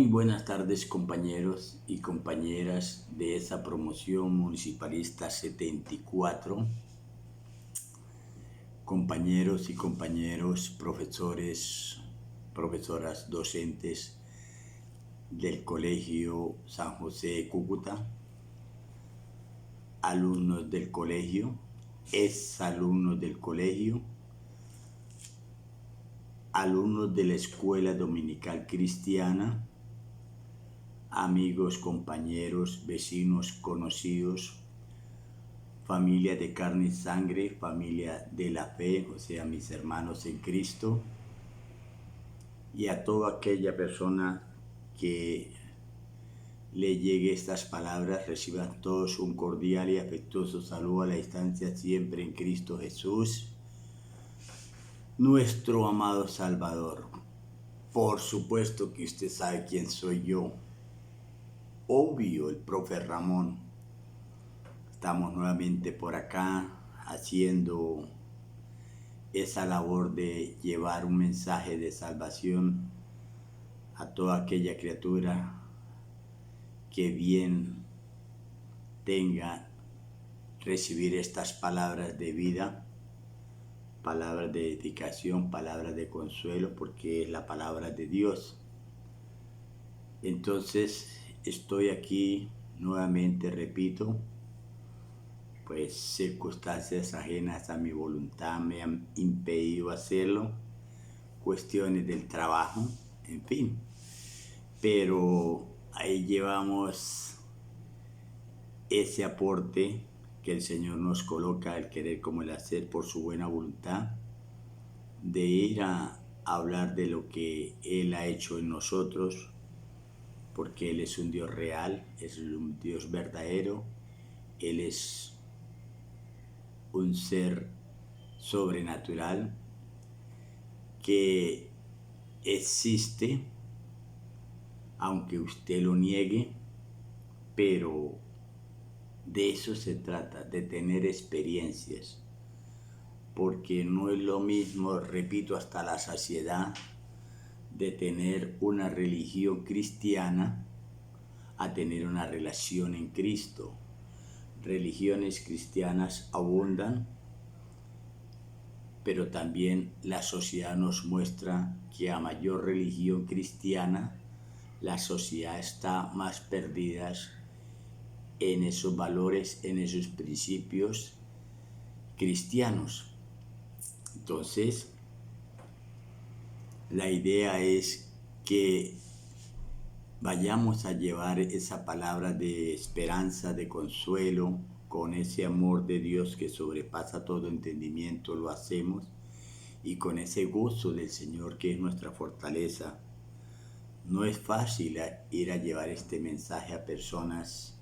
Muy buenas tardes, compañeros y compañeras de esa promoción municipalista 74, compañeros y compañeros, profesores, profesoras, docentes del Colegio San José de Cúcuta, alumnos del colegio, exalumnos del colegio, alumnos de la Escuela Dominical Cristiana, amigos, compañeros, vecinos, conocidos, familia de carne y sangre, familia de la fe, o sea, mis hermanos en Cristo, y a toda aquella persona que le llegue estas palabras, reciban todos un cordial y afectuoso saludo a la distancia siempre en Cristo Jesús, nuestro amado Salvador. Por supuesto que usted sabe quién soy yo. Obvio, el profe Ramón. Estamos nuevamente por acá haciendo esa labor de llevar un mensaje de salvación a toda aquella criatura que bien tenga recibir estas palabras de vida, palabras de edificación, palabras de consuelo, porque es la palabra de Dios. Entonces estoy aquí nuevamente, repito, pues circunstancias ajenas a mi voluntad me han impedido hacerlo, cuestiones del trabajo, en fin. Pero ahí llevamos ese aporte que el Señor nos coloca, el querer como el hacer por su buena voluntad, de ir a hablar de lo que Él ha hecho en nosotros, porque Él es un Dios real, es un Dios verdadero, Él es un ser sobrenatural que existe, aunque usted lo niegue, pero de eso se trata, de tener experiencias, porque no es lo mismo, repito hasta la saciedad, de tener una religión cristiana a tener una relación en Cristo. Religiones cristianas abundan, pero también la sociedad nos muestra que a mayor religión cristiana, la sociedad está más perdida en esos valores, en esos principios cristianos. Entonces, la idea es que vayamos a llevar esa palabra de esperanza, de consuelo, con ese amor de Dios que sobrepasa todo entendimiento, lo hacemos, y con ese gozo del Señor que es nuestra fortaleza. No es fácil ir a llevar este mensaje a personas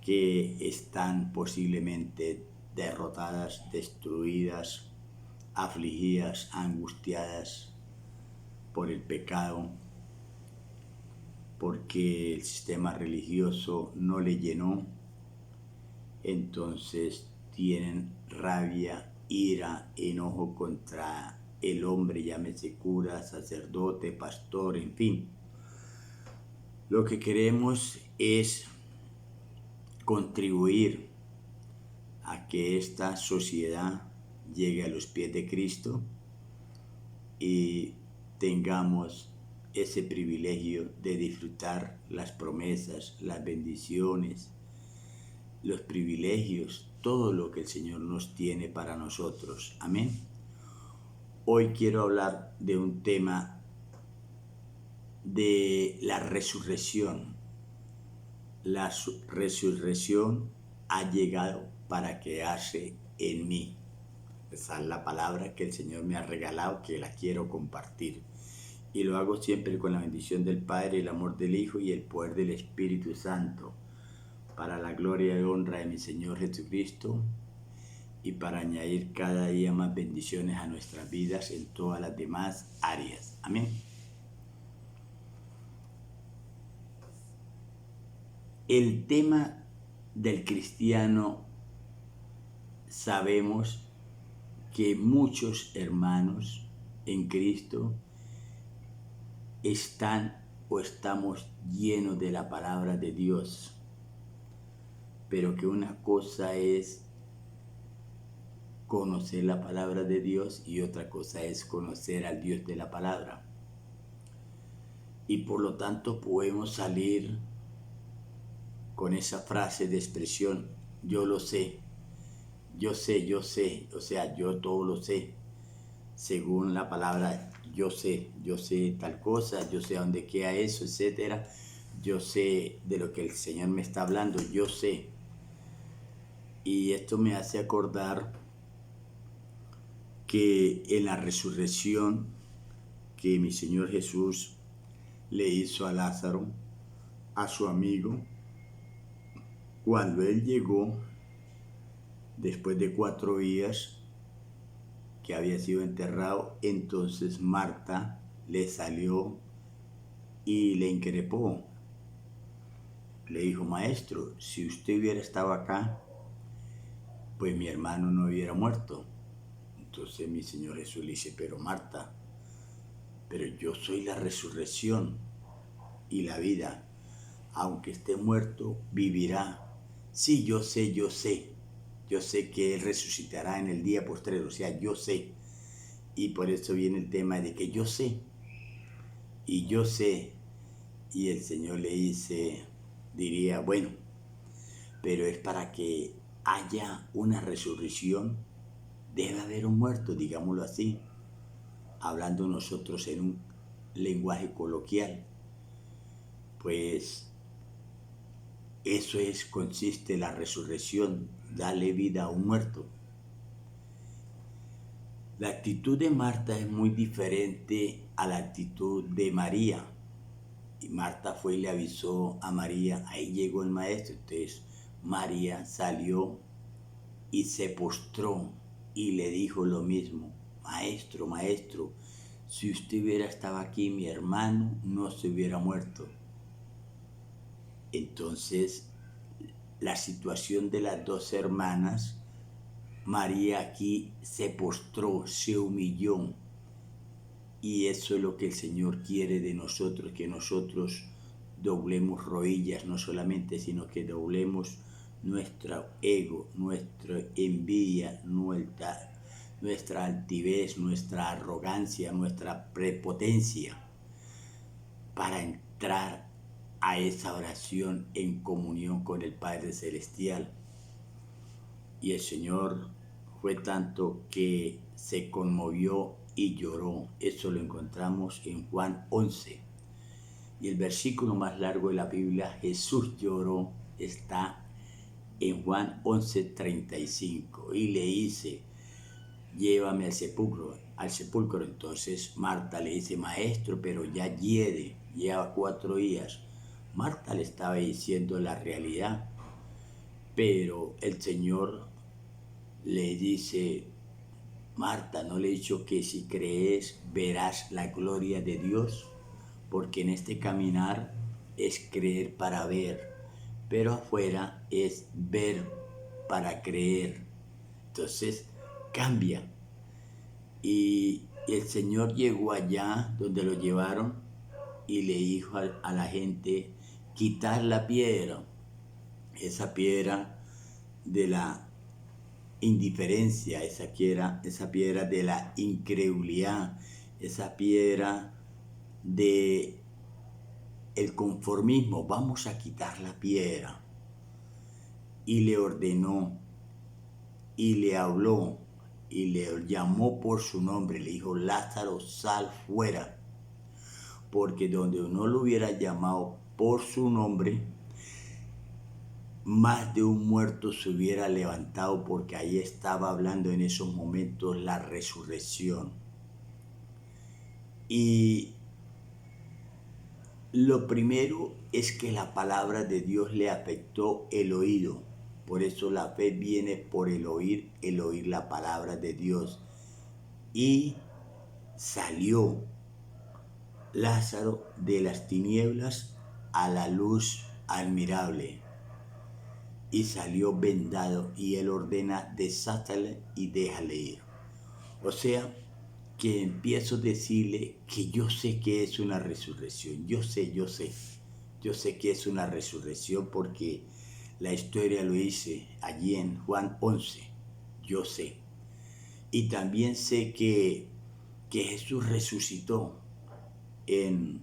que están posiblemente derrotadas, destruidas, afligidas, angustiadas por el pecado, porque el sistema religioso no le llenó. Entonces tienen rabia, ira, enojo contra el hombre, llámese cura, sacerdote, pastor, en fin. Lo que queremos es contribuir a que esta sociedad llegue a los pies de Cristo y tengamos ese privilegio de disfrutar las promesas, las bendiciones, los privilegios, todo lo que el Señor nos tiene para nosotros. Amén. Hoy quiero hablar de un tema de la resurrección. La resurrección ha llegado para quedarse en mí. Esa es la palabra que el Señor me ha regalado, que la quiero compartir. Y lo hago siempre con la bendición del Padre, el amor del Hijo y el poder del Espíritu Santo, para la gloria y honra de mi Señor Jesucristo y para añadir cada día más bendiciones a nuestras vidas en todas las demás áreas. Amén. El tema del cristiano, sabemos que muchos hermanos en Cristo están o estamos llenos de la palabra de Dios, pero que una cosa es conocer la palabra de Dios y otra cosa es conocer al Dios de la palabra. Y por lo tanto podemos salir con esa frase de expresión, yo lo sé, yo sé, yo sé, o sea, yo todo lo sé, según la palabra yo sé tal cosa, yo sé a dónde queda eso, etcétera, yo sé de lo que el Señor me está hablando, yo sé. Y esto me hace acordar que en la resurrección que mi Señor Jesús le hizo a Lázaro, a su amigo, cuando él llegó, después de 4 días que había sido enterrado, entonces Marta le salió y le increpó. Le dijo, maestro, si usted hubiera estado acá, pues mi hermano no hubiera muerto. Entonces mi Señor Jesús le dice, pero Marta, pero yo soy la resurrección y la vida. Aunque esté muerto, vivirá. Sí, yo sé, yo sé. Yo sé que Él resucitará en el día postrero, o sea, yo sé. Y por eso viene el tema de que yo sé. Y yo sé. Y el Señor le dice, diría, bueno, pero es para que haya una resurrección, debe haber un muerto, digámoslo así, hablando nosotros en un lenguaje coloquial. Pues eso consiste la resurrección, darle vida a un muerto. La actitud de Marta es muy diferente a la actitud de María. Y Marta fue y le avisó a María, ahí llegó el maestro. Entonces María salió y se postró y le dijo lo mismo, maestro, maestro, si usted hubiera estado aquí, mi hermano no se hubiera muerto. Entonces, la situación de las 2 hermanas, María aquí se postró, se humilló. Y eso es lo que el Señor quiere de nosotros, que nosotros doblemos rodillas, no solamente, sino que doblemos nuestro ego, nuestra envidia, nuestra altivez, nuestra arrogancia, nuestra prepotencia, para entrar a esa oración en comunión con el Padre Celestial. Y el Señor fue tanto que se conmovió y lloró. Eso lo encontramos en Juan 11. Y el versículo más largo de la Biblia, Jesús lloró, está en Juan 11:35. Y le dice, llévame al sepulcro. Entonces Marta le dice, maestro, pero ya lleva 4 días. Marta le estaba diciendo la realidad, pero el Señor le dice, Marta, ¿no le he dicho que si crees verás la gloria de Dios? Porque en este caminar es creer para ver, pero afuera es ver para creer. Entonces cambia. Y el Señor llegó allá donde lo llevaron y le dijo a la gente, quitar la piedra, esa piedra de la indiferencia, esa piedra de la incredulidad, esa piedra de el conformismo. Vamos a quitar la piedra. Y le ordenó y le habló y le llamó por su nombre, le dijo, Lázaro, sal fuera, porque donde no lo hubiera llamado por su nombre, más de un muerto se hubiera levantado, porque ahí estaba hablando en esos momentos la resurrección. Y lo primero es que la palabra de Dios le afectó el oído. Por eso la fe viene por el oír la palabra de Dios. Y salió Lázaro de las tinieblas a la luz admirable. Y salió vendado, y él ordena, desátale y déjale ir. O sea, que empiezo a decirle que yo sé que es una resurrección. Yo sé que es una resurrección porque la historia lo dice allí en Juan 11. Yo sé. Y también sé que Jesús resucitó en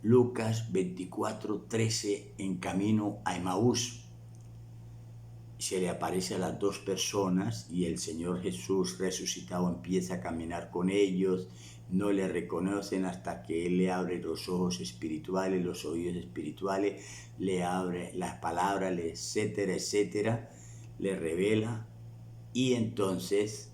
Lucas 24:13 en camino a Emaús. Se le aparece a las dos personas y el Señor Jesús resucitado empieza a caminar con ellos. No le reconocen hasta que Él le abre los ojos espirituales, los oídos espirituales, le abre las palabras, etcétera, etcétera, le revela. Y entonces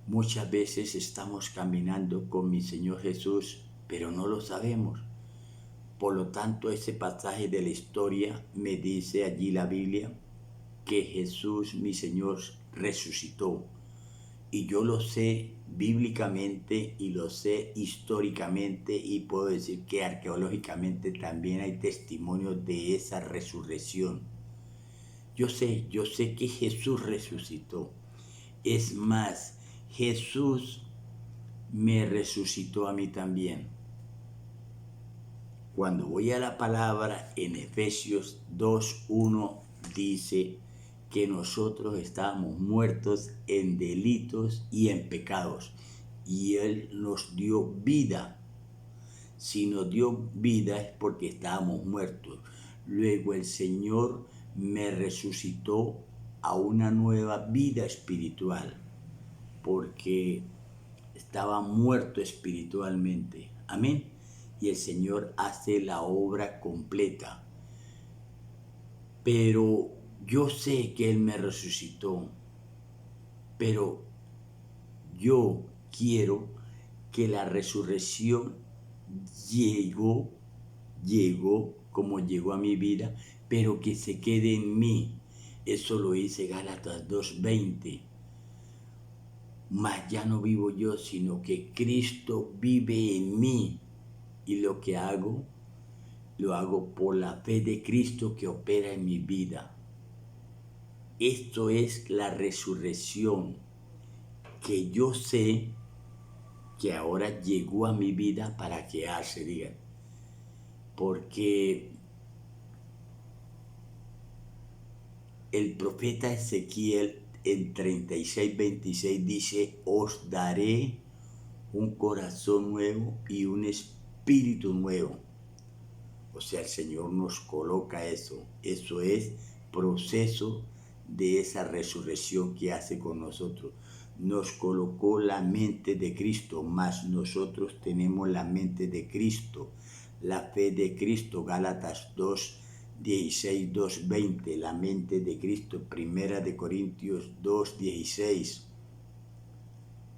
muchas veces estamos caminando con mi Señor Jesús, pero no lo sabemos. Por lo tanto, ese pasaje de la historia me dice allí la Biblia que Jesús, mi Señor, resucitó. Y yo lo sé bíblicamente y lo sé históricamente y puedo decir que arqueológicamente también hay testimonios de esa resurrección. Yo sé que Jesús resucitó. Es más, Jesús me resucitó a mí también. Cuando voy a la palabra en Efesios 2:1 dice que nosotros estábamos muertos en delitos y en pecados y Él nos dio vida. Si nos dio vida es porque estábamos muertos. Luego el Señor me resucitó a una nueva vida espiritual porque estaba muerto espiritualmente. Amén. Y el Señor hace la obra completa. Pero yo sé que Él me resucitó, pero yo quiero que la resurrección llegó como llegó a mi vida, pero que se quede en mí. Eso lo dice Gálatas 2:20. Mas ya no vivo yo, sino que Cristo vive en mí. Y lo que hago, lo hago por la fe de Cristo que opera en mi vida. Esto es la resurrección que yo sé que ahora llegó a mi vida para quedarse, digan. Porque el profeta Ezequiel en 36:26 dice, os daré un corazón nuevo y un espíritu nuevo. O sea, el Señor nos coloca eso. Eso es proceso de esa resurrección que hace con nosotros. Nos colocó la mente de Cristo, mas nosotros tenemos la mente de Cristo. La fe de Cristo, Gálatas 2:16, 2:20, la mente de Cristo, Primera de Corintios 2:16.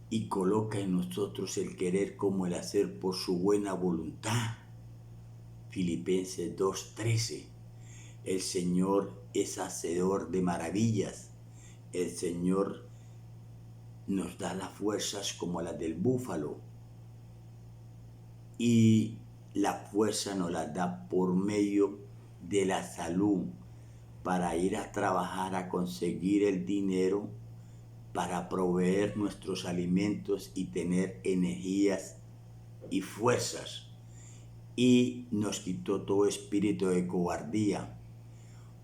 Y coloca en nosotros el querer como el hacer por su buena voluntad. Filipenses 2:13. El Señor es hacedor de maravillas. El Señor nos da las fuerzas como las del búfalo. Y la fuerza nos la da por medio de la salud para ir a trabajar, a conseguir el dinero, para proveer nuestros alimentos y tener energías y fuerzas. Y nos quitó todo espíritu de cobardía,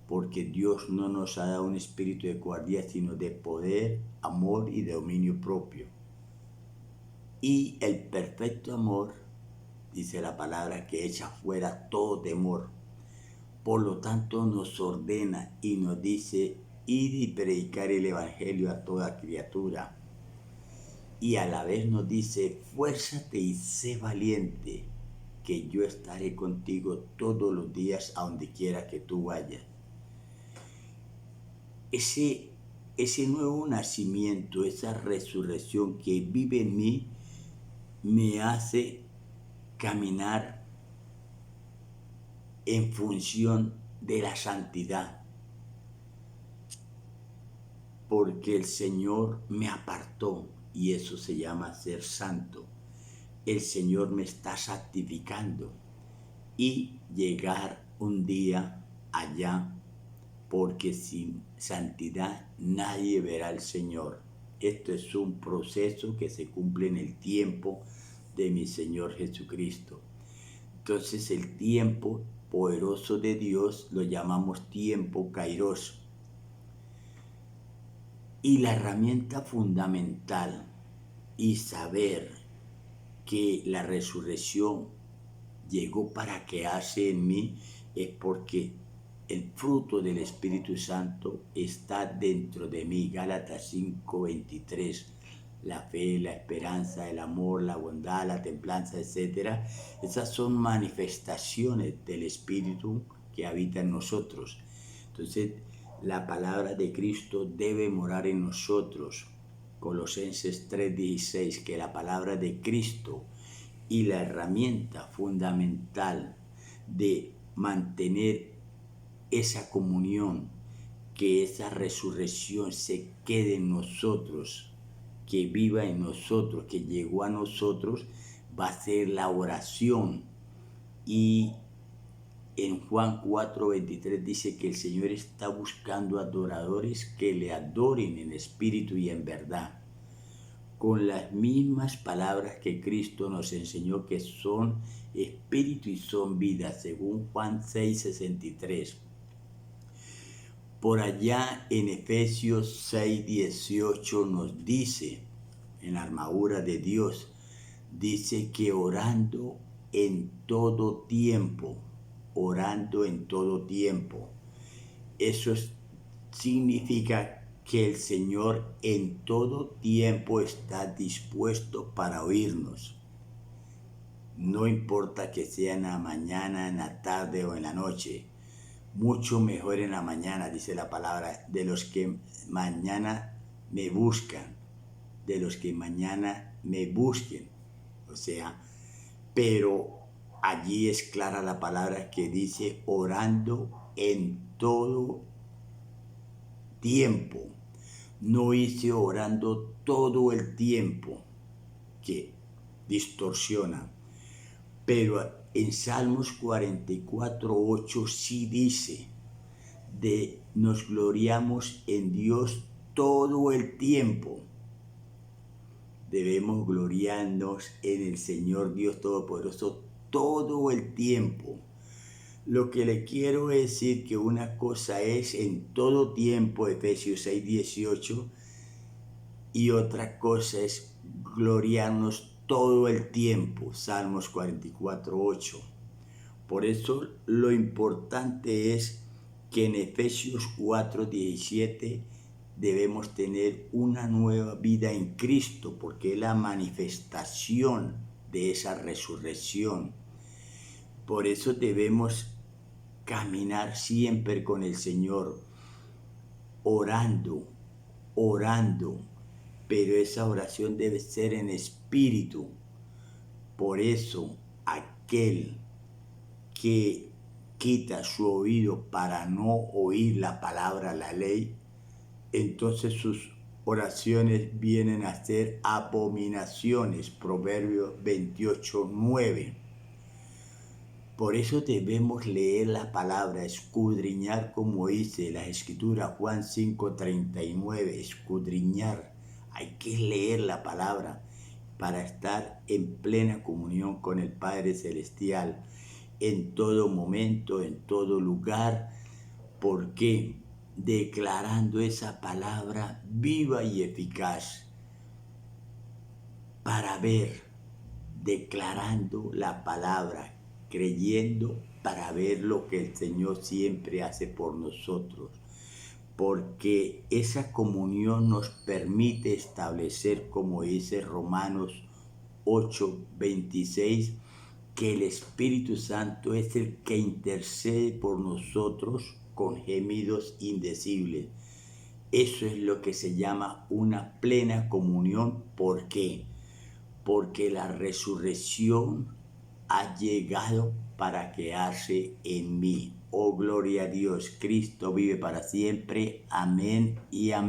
porque Dios no nos ha dado un espíritu de cobardía, sino de poder, amor y de dominio propio. Y el perfecto amor, dice la palabra, que echa fuera todo temor. Por lo tanto, nos ordena y nos dice, ir y predicar el evangelio a toda criatura. Y a la vez nos dice, fuérzate y sé valiente, que yo estaré contigo todos los días a donde quiera que tú vayas. Ese nuevo nacimiento, esa resurrección que vive en mí, me hace caminar en función de la santidad. Porque el Señor me apartó y eso se llama ser santo. El Señor me está santificando y llegar un día allá, porque sin santidad nadie verá al Señor. Esto es un proceso que se cumple en el tiempo de mi Señor Jesucristo. Entonces el tiempo poderoso de Dios lo llamamos tiempo Kairos. Y la herramienta fundamental y saber que la resurrección llegó para quedarse en mí es porque el fruto del Espíritu Santo está dentro de mí. Gálatas 5:23. La fe, la esperanza, el amor, la bondad, la templanza, etc. Esas son manifestaciones del Espíritu que habita en nosotros. Entonces, la palabra de Cristo debe morar en nosotros. Colosenses 3:16, que la palabra de Cristo y la herramienta fundamental de mantener esa comunión, que esa resurrección se quede en nosotros, que viva en nosotros, que llegó a nosotros, va a ser la oración. Y en Juan 4:23 dice que el Señor está buscando adoradores que le adoren en espíritu y en verdad, con las mismas palabras que Cristo nos enseñó, que son espíritu y son vida, según Juan 6:63. Por allá en Efesios 6:18 nos dice, en la armadura de Dios, dice que orando en todo tiempo, orando en todo tiempo. Eso significa que el Señor en todo tiempo está dispuesto para oírnos. No importa que sea en la mañana, en la tarde o en la noche. Mucho mejor en la mañana, dice la palabra, de los que mañana me buscan, de los que mañana me busquen. O sea, pero allí es clara la palabra que dice orando en todo tiempo. No dice orando todo el tiempo, que distorsiona. Pero en Salmos 44:8 sí dice, nos gloriamos en Dios todo el tiempo. Debemos gloriarnos en el Señor Dios Todopoderoso todo el tiempo. Lo que le quiero decir que una cosa es en todo tiempo, Efesios 6:18, y otra cosa es gloriarnos todo el tiempo, Salmos 44:8. Por eso lo importante es que en Efesios 4:17 debemos tener una nueva vida en Cristo, porque es la manifestación de esa resurrección. Por eso debemos caminar siempre con el Señor, orando, pero esa oración debe ser en espíritu. Por eso aquel que quita su oído para no oír la palabra, la ley, entonces sus oraciones vienen a ser abominaciones. Proverbios 28:9. Por eso debemos leer la palabra, escudriñar, como dice la Escritura, Juan 5:39, escudriñar. Hay que leer la palabra para estar en plena comunión con el Padre Celestial en todo momento, en todo lugar. ¿Por qué? Declarando esa palabra viva y eficaz para ver, declarando la palabra, creyendo para ver lo que el Señor siempre hace por nosotros, porque esa comunión nos permite establecer, como dice Romanos 8:26, que el Espíritu Santo es el que intercede por nosotros con gemidos indecibles. Eso es lo que se llama una plena comunión. ¿Por qué? Porque la resurrección ha llegado para quedarse en mí. Oh, gloria a Dios, Cristo vive para siempre. Amén y amén.